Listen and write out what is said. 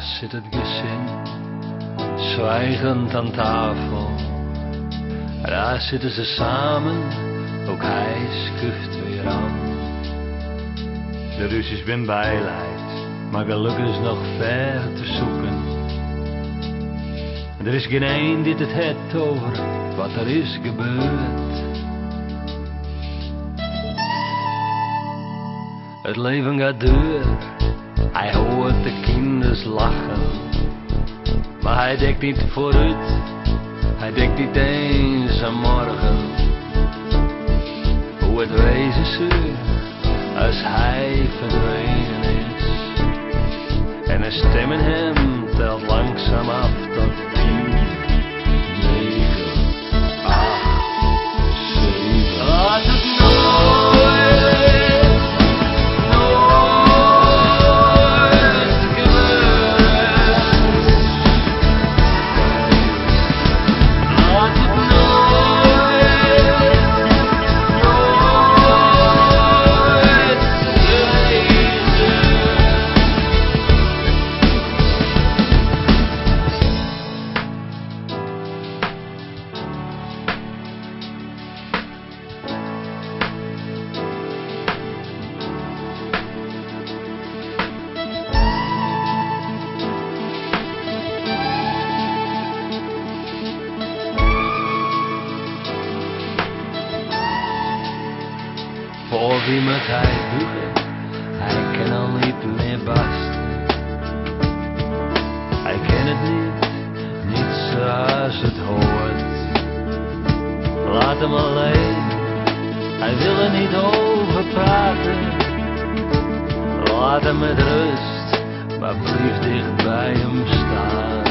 zit het gezin, zwijgend aan tafel. Daar zitten ze samen, ook hij schuift weer aan. De ruzies ben bijleid, maar geluk is nog ver te zoeken. Er is geen een die het heeft over wat er is gebeurd. Het leven gaat door, hij hoort de kinders lachen. Maar hij denkt niet vooruit, hij denkt niet eens aan morgen. Hoe het wezen zou, als hij verdwenen is. En de stem in hem telt langzaam af tot 10, 9, 8, 7. Laat het nooit, nooit gebeuren. Laat het nooit, nooit wezen. Voor wie moet hij buigen? Hij kan al niet meer barsten. Hij kent het niet zoals het hoort. Laat hem alleen, hij wil er niet over praten. Laat hem met rust, maar blijf dicht bij hem staan.